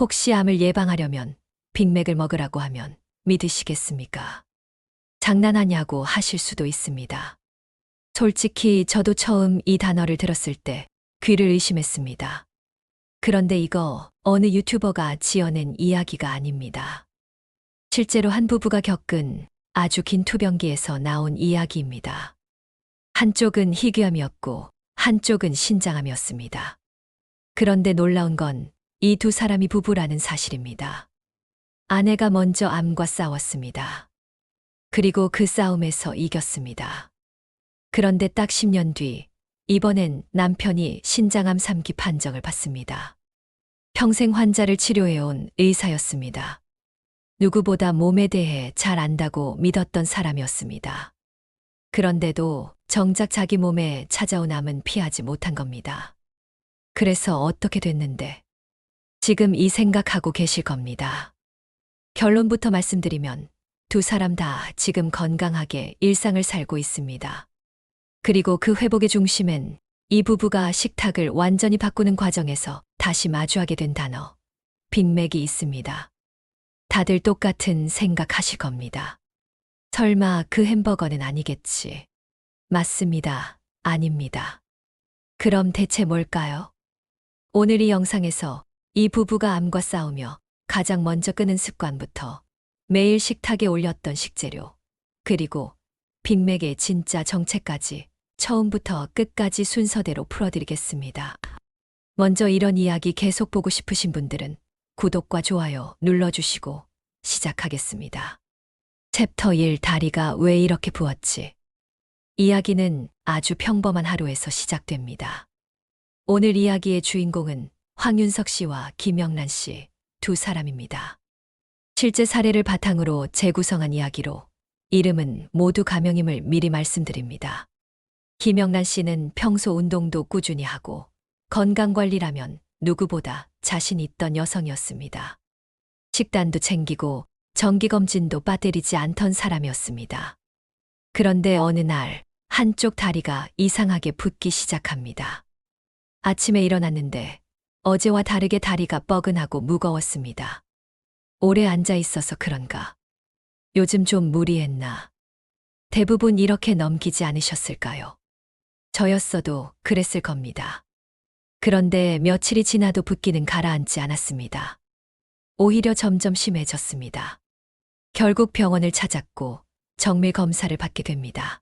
혹시 암을 예방하려면 빅맥을 먹으라고 하면 믿으시겠습니까? 장난하냐고 하실 수도 있습니다. 솔직히 저도 처음 이 단어를 들었을 때 귀를 의심했습니다. 그런데 이거 어느 유튜버가 지어낸 이야기가 아닙니다. 실제로 한 부부가 겪은 아주 긴 투병기에서 나온 이야기입니다. 한쪽은 희귀암이었고 한쪽은 신장암이었습니다. 그런데 놀라운 건 이 두 사람이 부부라는 사실입니다. 아내가 먼저 암과 싸웠습니다. 그리고 그 싸움에서 이겼습니다. 그런데 딱 10년 뒤, 이번엔 남편이 신장암 3기 판정을 받습니다. 평생 환자를 치료해온 의사였습니다. 누구보다 몸에 대해 잘 안다고 믿었던 사람이었습니다. 그런데도 정작 자기 몸에 찾아온 암은 피하지 못한 겁니다. 그래서 어떻게 됐는데? 지금 이 생각하고 계실 겁니다. 결론부터 말씀드리면 두 사람 다 지금 건강하게 일상을 살고 있습니다. 그리고 그 회복의 중심엔 이 부부가 식탁을 완전히 바꾸는 과정에서 다시 마주하게 된 단어, 빅맥이 있습니다. 다들 똑같은 생각하실 겁니다. 설마 그 햄버거는 아니겠지? 맞습니다. 아닙니다. 그럼 대체 뭘까요? 오늘 이 영상에서 이 부부가 암과 싸우며 가장 먼저 끄는 습관부터 매일 식탁에 올렸던 식재료, 그리고 빅맥의 진짜 정체까지 처음부터 끝까지 순서대로 풀어드리겠습니다. 먼저 이런 이야기 계속 보고 싶으신 분들은 구독과 좋아요 눌러주시고 시작하겠습니다. 챕터 1 다리가 왜 이렇게 부었지? 이야기는 아주 평범한 하루에서 시작됩니다. 오늘 이야기의 주인공은 황윤석 씨와 김영란 씨 두 사람입니다. 실제 사례를 바탕으로 재구성한 이야기로 이름은 모두 가명임을 미리 말씀드립니다. 김영란 씨는 평소 운동도 꾸준히 하고 건강관리라면 누구보다 자신 있던 여성이었습니다. 식단도 챙기고 정기검진도 빠뜨리지 않던 사람이었습니다. 그런데 어느 날 한쪽 다리가 이상하게 붓기 시작합니다. 아침에 일어났는데 어제와 다르게 다리가 뻐근하고 무거웠습니다. 오래 앉아 있어서 그런가? 요즘 좀 무리했나? 대부분 이렇게 넘기지 않으셨을까요? 저였어도 그랬을 겁니다. 그런데 며칠이 지나도 붓기는 가라앉지 않았습니다. 오히려 점점 심해졌습니다. 결국 병원을 찾았고 정밀 검사를 받게 됩니다.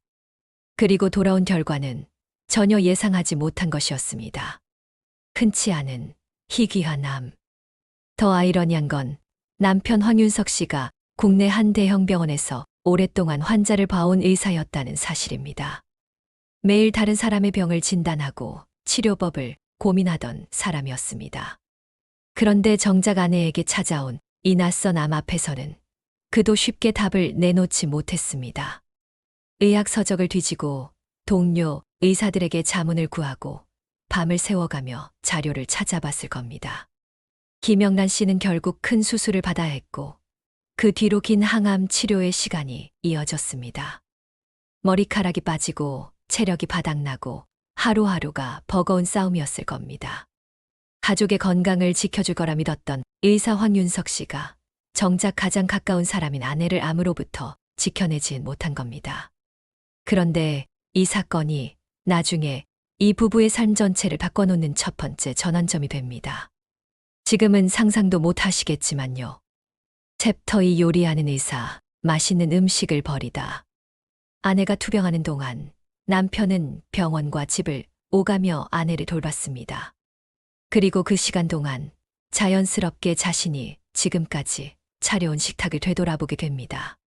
그리고 돌아온 결과는 전혀 예상하지 못한 것이었습니다. 흔치 않은 희귀한 암. 더 아이러니한 건 남편 황윤석 씨가 국내 한 대형 병원에서 오랫동안 환자를 봐온 의사였다는 사실입니다. 매일 다른 사람의 병을 진단하고 치료법을 고민하던 사람이었습니다. 그런데 정작 아내에게 찾아온 이 낯선 암 앞에서는 그도 쉽게 답을 내놓지 못했습니다. 의학 서적을 뒤지고 동료 의사들에게 자문을 구하고 밤을 새워가며 자료를 찾아봤을 겁니다. 김영란 씨는 결국 큰 수술을 받아야 했고 그 뒤로 긴 항암 치료의 시간이 이어졌습니다. 머리카락이 빠지고 체력이 바닥나고 하루하루가 버거운 싸움이었을 겁니다. 가족의 건강을 지켜줄 거라 믿었던 의사 황윤석 씨가 정작 가장 가까운 사람인 아내를 암으로부터 지켜내지 못한 겁니다. 그런데 이 사건이 나중에 이 부부의 삶 전체를 바꿔놓는 첫 번째 전환점이 됩니다. 지금은 상상도 못 하시겠지만요. 챕터 2 요리하는 의사, 맛있는 음식을 버리다. 아내가 투병하는 동안 남편은 병원과 집을 오가며 아내를 돌봤습니다. 그리고 그 시간 동안 자연스럽게 자신이 지금까지 차려온 식탁을 되돌아보게 됩니다.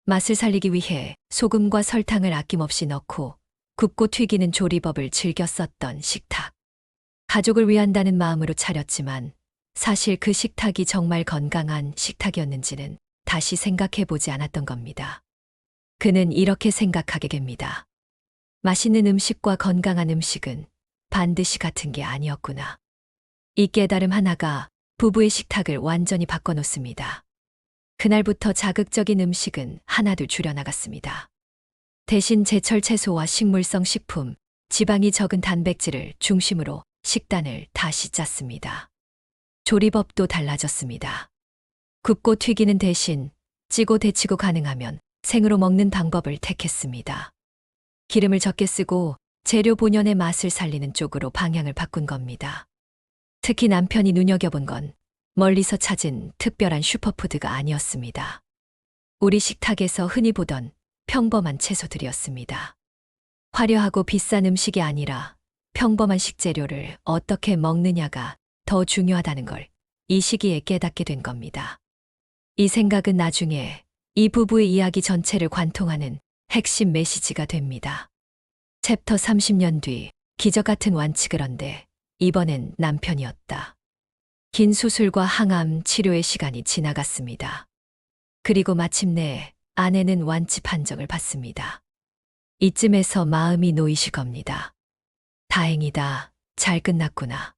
맛을 살리기 위해 소금과 설탕을 아낌없이 넣고 굽고 튀기는 조리법을 즐겨 썼던 식탁. 가족을 위한다는 마음으로 차렸지만 사실 그 식탁이 정말 건강한 식탁이었는지는 다시 생각해 보지 않았던 겁니다. 그는 이렇게 생각하게 됩니다. 맛있는 음식과 건강한 음식은 반드시 같은 게 아니었구나. 이 깨달음 하나가 부부의 식탁을 완전히 바꿔놓습니다. 그날부터 자극적인 음식은 하나둘 줄여나갔습니다. 대신 제철 채소와 식물성 식품, 지방이 적은 단백질을 중심으로 식단을 다시 짰습니다. 조리법도 달라졌습니다. 굽고 튀기는 대신 찌고 데치고 가능하면 생으로 먹는 방법을 택했습니다. 기름을 적게 쓰고 재료 본연의 맛을 살리는 쪽으로 방향을 바꾼 겁니다. 특히 남편이 눈여겨본 건 멀리서 찾은 특별한 슈퍼푸드가 아니었습니다. 우리 식탁에서 흔히 보던 평범한 채소들이었습니다. 화려하고 비싼 음식이 아니라 평범한 식재료를 어떻게 먹느냐가 더 중요하다는 걸 이 시기에 깨닫게 된 겁니다. 이 생각은 나중에 이 부부의 이야기 전체를 관통하는 핵심 메시지가 됩니다. 챕터 30년 뒤 기적 같은 완치. 그런데 이번엔 남편이었다. 긴 수술과 항암 치료의 시간이 지나갔습니다. 그리고 마침내 아내는 완치 판정을 받습니다. 이쯤에서 마음이 놓이실 겁니다. 다행이다. 잘 끝났구나.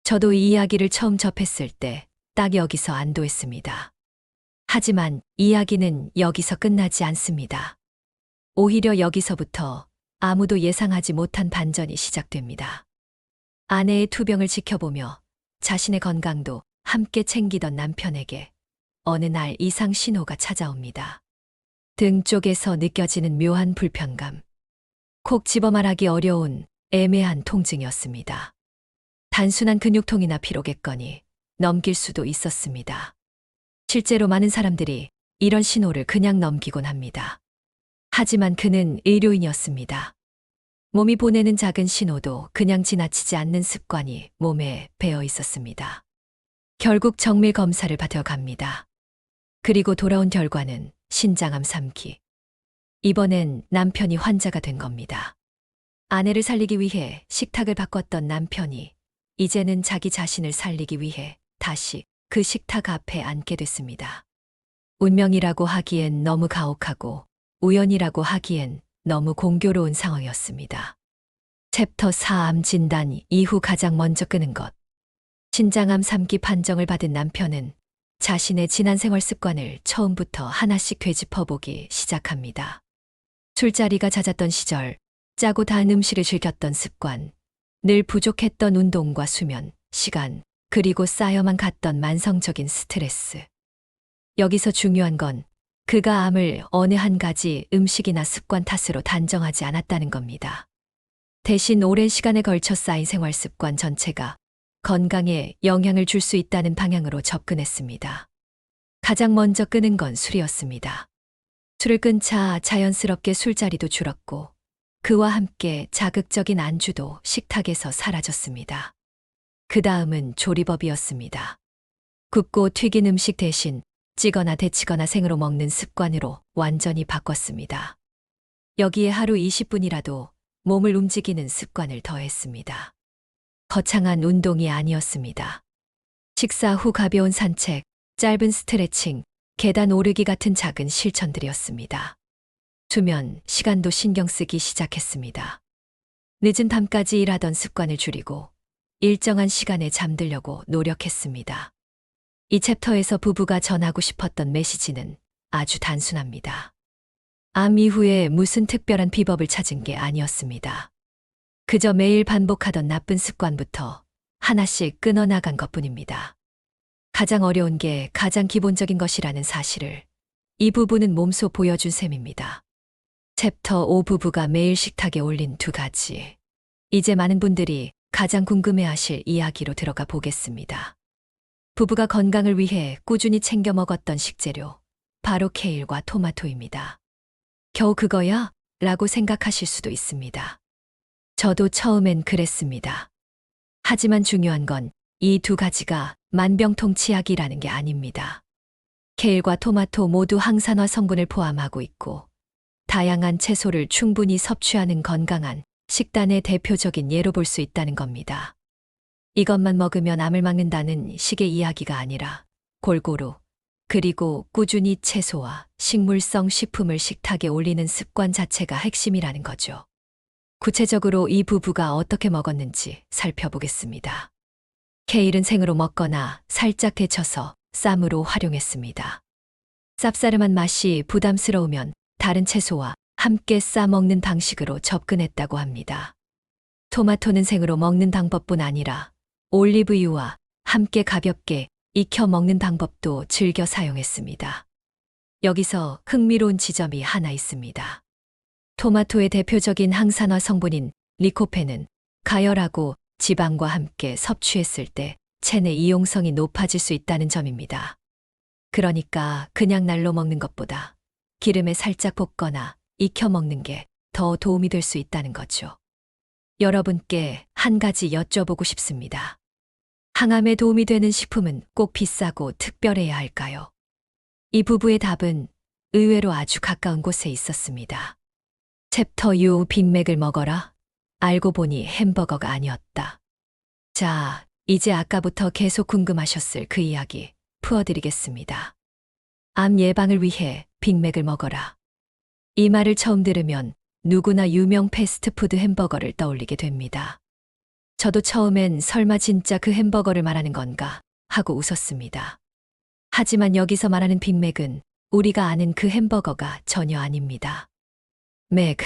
저도 이 이야기를 처음 접했을 때 딱 여기서 안도했습니다. 하지만 이야기는 여기서 끝나지 않습니다. 오히려 여기서부터 아무도 예상하지 못한 반전이 시작됩니다. 아내의 투병을 지켜보며 자신의 건강도 함께 챙기던 남편에게 어느 날 이상 신호가 찾아옵니다. 등 쪽에서 느껴지는 묘한 불편감. 콕 집어 말하기 어려운 애매한 통증이었습니다. 단순한 근육통이나 피로겠거니 넘길 수도 있었습니다. 실제로 많은 사람들이 이런 신호를 그냥 넘기곤 합니다. 하지만 그는 의료인이었습니다. 몸이 보내는 작은 신호도 그냥 지나치지 않는 습관이 몸에 배어 있었습니다. 결국 정밀 검사를 받아갑니다. 그리고 돌아온 결과는 신장암 3기. 이번엔 남편이 환자가 된 겁니다. 아내를 살리기 위해 식탁을 바꿨던 남편이 이제는 자기 자신을 살리기 위해 다시 그 식탁 앞에 앉게 됐습니다. 운명이라고 하기엔 너무 가혹하고 우연이라고 하기엔 너무 공교로운 상황이었습니다. 챕터 4 암 진단 이후 가장 먼저 끄는 것. 신장암 3기 판정을 받은 남편은 자신의 지난 생활 습관을 처음부터 하나씩 되짚어보기 시작합니다. 술자리가 잦았던 시절, 짜고 단 음식을 즐겼던 습관, 늘 부족했던 운동과 수면, 시간, 그리고 쌓여만 갔던 만성적인 스트레스. 여기서 중요한 건 그가 암을 어느 한 가지 음식이나 습관 탓으로 단정하지 않았다는 겁니다. 대신 오랜 시간에 걸쳐 쌓인 생활 습관 전체가 건강에 영향을 줄 수 있다는 방향으로 접근했습니다. 가장 먼저 끄는 건 술이었습니다. 술을 끊자 자연스럽게 술자리도 줄었고 그와 함께 자극적인 안주도 식탁에서 사라졌습니다. 그 다음은 조리법이었습니다. 굽고 튀긴 음식 대신 찌거나 데치거나 생으로 먹는 습관으로 완전히 바꿨습니다. 여기에 하루 20분이라도 몸을 움직이는 습관을 더했습니다. 거창한 운동이 아니었습니다. 식사 후 가벼운 산책, 짧은 스트레칭, 계단 오르기 같은 작은 실천들이었습니다. 수면, 시간도 신경 쓰기 시작했습니다. 늦은 밤까지 일하던 습관을 줄이고 일정한 시간에 잠들려고 노력했습니다. 이 챕터에서 부부가 전하고 싶었던 메시지는 아주 단순합니다. 암 이후에 무슨 특별한 비법을 찾은 게 아니었습니다. 그저 매일 반복하던 나쁜 습관부터 하나씩 끊어나간 것뿐입니다. 가장 어려운 게 가장 기본적인 것이라는 사실을 이 부부는 몸소 보여준 셈입니다. 챕터 5 부부가 매일 식탁에 올린 2가지. 이제 많은 분들이 가장 궁금해하실 이야기로 들어가 보겠습니다. 부부가 건강을 위해 꾸준히 챙겨 먹었던 식재료, 바로 케일과 토마토입니다. 겨우 그거야? 라고 생각하실 수도 있습니다. 저도 처음엔 그랬습니다. 하지만 중요한 건 이 2가지가 만병통치약이라는 게 아닙니다. 케일과 토마토 모두 항산화 성분을 포함하고 있고 다양한 채소를 충분히 섭취하는 건강한 식단의 대표적인 예로 볼 수 있다는 겁니다. 이것만 먹으면 암을 막는다는 식의 이야기가 아니라 골고루 그리고 꾸준히 채소와 식물성 식품을 식탁에 올리는 습관 자체가 핵심이라는 거죠. 구체적으로 이 부부가 어떻게 먹었는지 살펴보겠습니다. 케일은 생으로 먹거나 살짝 데쳐서 쌈으로 활용했습니다. 쌉싸름한 맛이 부담스러우면 다른 채소와 함께 싸 먹는 방식으로 접근했다고 합니다. 토마토는 생으로 먹는 방법뿐 아니라 올리브유와 함께 가볍게 익혀 먹는 방법도 즐겨 사용했습니다. 여기서 흥미로운 지점이 하나 있습니다. 토마토의 대표적인 항산화 성분인 리코펜은 가열하고 지방과 함께 섭취했을 때 체내 이용성이 높아질 수 있다는 점입니다. 그러니까 그냥 날로 먹는 것보다 기름에 살짝 볶거나 익혀 먹는 게 더 도움이 될 수 있다는 거죠. 여러분께 한 가지 여쭤보고 싶습니다. 항암에 도움이 되는 식품은 꼭 비싸고 특별해야 할까요? 이 부부의 답은 의외로 아주 가까운 곳에 있었습니다. 챕터 6 빅맥을 먹어라. 알고 보니 햄버거가 아니었다. 자, 이제 아까부터 계속 궁금하셨을 그 이야기 풀어드리겠습니다. 암 예방을 위해 빅맥을 먹어라. 이 말을 처음 들으면 누구나 유명 패스트푸드 햄버거를 떠올리게 됩니다. 저도 처음엔 설마 진짜 그 햄버거를 말하는 건가 하고 웃었습니다. 하지만 여기서 말하는 빅맥은 우리가 아는 그 햄버거가 전혀 아닙니다. 맥,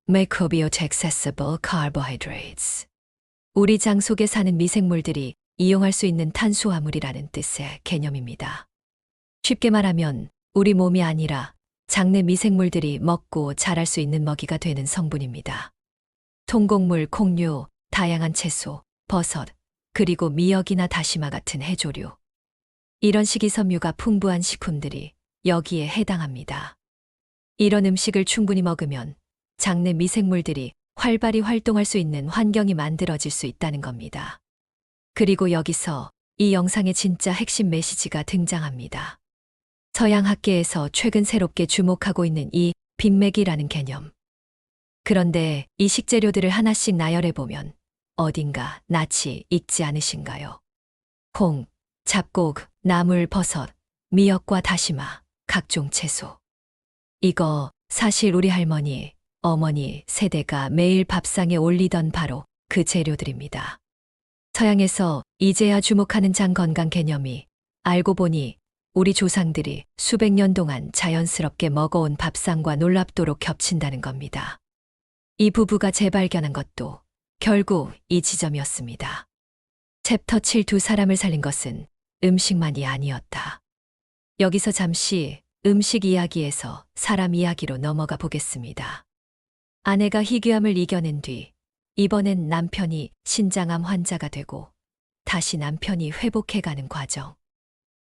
Microbiota Accessible Carbohydrates. 우리 장 속에 사는 미생물들이 이용할 수 있는 탄수화물이라는 뜻의 개념입니다. 쉽게 말하면 우리 몸이 아니라 장내 미생물들이 먹고 자랄 수 있는 먹이가 되는 성분입니다. 통곡물, 콩류, 다양한 채소, 버섯, 그리고 미역이나 다시마 같은 해조류. 이런 식이섬유가 풍부한 식품들이 여기에 해당합니다. 이런 음식을 충분히 먹으면 장내 미생물들이 활발히 활동할 수 있는 환경이 만들어질 수 있다는 겁니다. 그리고 여기서 이 영상의 진짜 핵심 메시지가 등장합니다. 서양학계에서 최근 새롭게 주목하고 있는 이 빅맥이라는 개념. 그런데 이 식재료들을 하나씩 나열해보면 어딘가 낯이 익지 않으신가요? 콩, 잡곡, 나물, 버섯, 미역과 다시마, 각종 채소. 이거 사실 우리 할머니, 어머니 세대가 매일 밥상에 올리던 바로 그 재료들입니다. 서양에서 이제야 주목하는 장 건강 개념이 알고 보니 우리 조상들이 수백 년 동안 자연스럽게 먹어온 밥상과 놀랍도록 겹친다는 겁니다. 이 부부가 재발견한 것도 결국 이 지점이었습니다. 챕터 7 두 사람을 살린 것은 음식만이 아니었다. 여기서 잠시 음식 이야기에서 사람 이야기로 넘어가 보겠습니다. 아내가 희귀암을 이겨낸 뒤 이번엔 남편이 신장암 환자가 되고 다시 남편이 회복해가는 과정.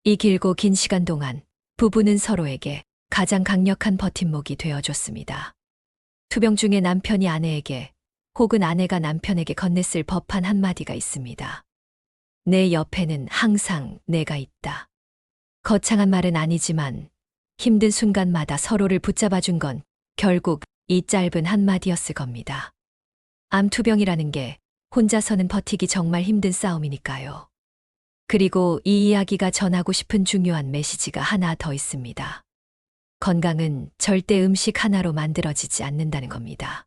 이 길고 긴 시간 동안 부부는 서로에게 가장 강력한 버팀목이 되어줬습니다. 투병 중에 남편이 아내에게 혹은 아내가 남편에게 건넸을 법한 한마디가 있습니다. 내 옆에는 항상 내가 있다. 거창한 말은 아니지만 힘든 순간마다 서로를 붙잡아준 건 결국 이 짧은 한마디였을 겁니다. 암투병이라는 게 혼자서는 버티기 정말 힘든 싸움이니까요. 그리고 이 이야기가 전하고 싶은 중요한 메시지가 하나 더 있습니다. 건강은 절대 음식 하나로 만들어지지 않는다는 겁니다.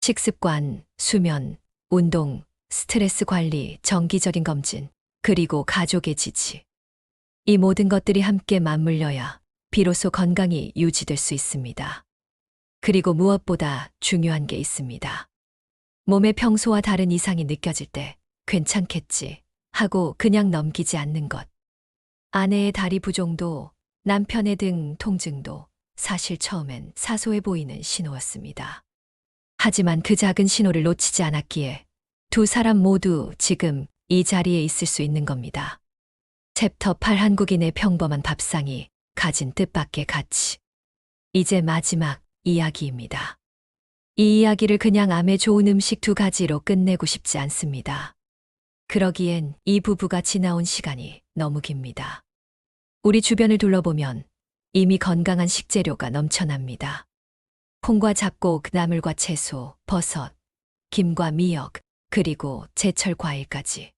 식습관, 수면, 운동, 스트레스 관리, 정기적인 검진, 그리고 가족의 지지. 이 모든 것들이 함께 맞물려야 비로소 건강이 유지될 수 있습니다. 그리고 무엇보다 중요한 게 있습니다. 몸에 평소와 다른 이상이 느껴질 때 괜찮겠지 하고 그냥 넘기지 않는 것. 아내의 다리 부종도 남편의 등 통증도 사실 처음엔 사소해 보이는 신호였습니다. 하지만 그 작은 신호를 놓치지 않았기에 두 사람 모두 지금 이 자리에 있을 수 있는 겁니다. 챕터 8 한국인의 평범한 밥상이 가진 뜻밖의 가치. 이제 마지막 이야기입니다. 이 이야기를 그냥 암에 좋은 음식 두 가지로 끝내고 싶지 않습니다. 그러기엔 이 부부가 지나온 시간이 너무 깁니다. 우리 주변을 둘러보면 이미 건강한 식재료가 넘쳐납니다. 콩과 잡곡, 나물과 채소, 버섯, 김과 미역, 그리고 제철 과일까지.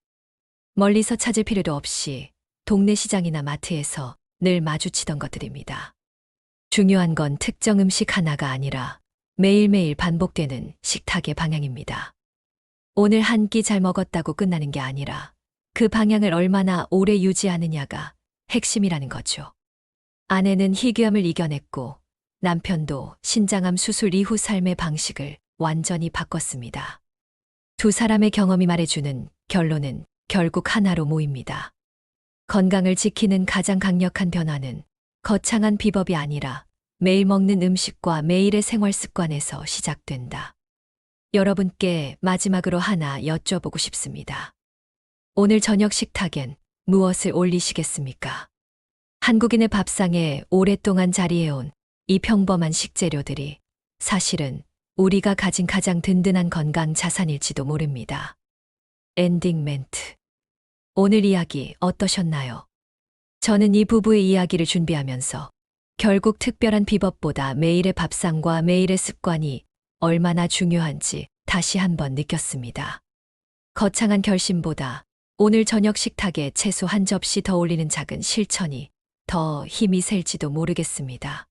멀리서 찾을 필요도 없이 동네 시장이나 마트에서 늘 마주치던 것들입니다. 중요한 건 특정 음식 하나가 아니라 매일매일 반복되는 식탁의 방향입니다. 오늘 한 끼 잘 먹었다고 끝나는 게 아니라 그 방향을 얼마나 오래 유지하느냐가 핵심이라는 거죠. 아내는 희귀암을 이겨냈고 남편도 신장암 수술 이후 삶의 방식을 완전히 바꿨습니다. 두 사람의 경험이 말해주는 결론은 결국 하나로 모입니다. 건강을 지키는 가장 강력한 변화는 거창한 비법이 아니라 매일 먹는 음식과 매일의 생활 습관에서 시작된다. 여러분께 마지막으로 하나 여쭤보고 싶습니다. 오늘 저녁 식탁엔 무엇을 올리시겠습니까? 한국인의 밥상에 오랫동안 자리해온 이 평범한 식재료들이 사실은 우리가 가진 가장 든든한 건강 자산일지도 모릅니다. 엔딩 멘트. 오늘 이야기 어떠셨나요? 저는 이 부부의 이야기를 준비하면서 결국 특별한 비법보다 매일의 밥상과 매일의 습관이 얼마나 중요한지 다시 한번 느꼈습니다. 거창한 결심보다 오늘 저녁 식탁에 채소 한 접시 더 올리는 작은 실천이 더 힘이 셀지도 모르겠습니다.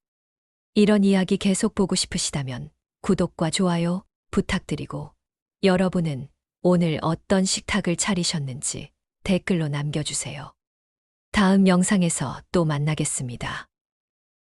이런 이야기 계속 보고 싶으시다면 구독과 좋아요 부탁드리고 여러분은 오늘 어떤 식탁을 차리셨는지 댓글로 남겨주세요. 다음 영상에서 또 만나겠습니다.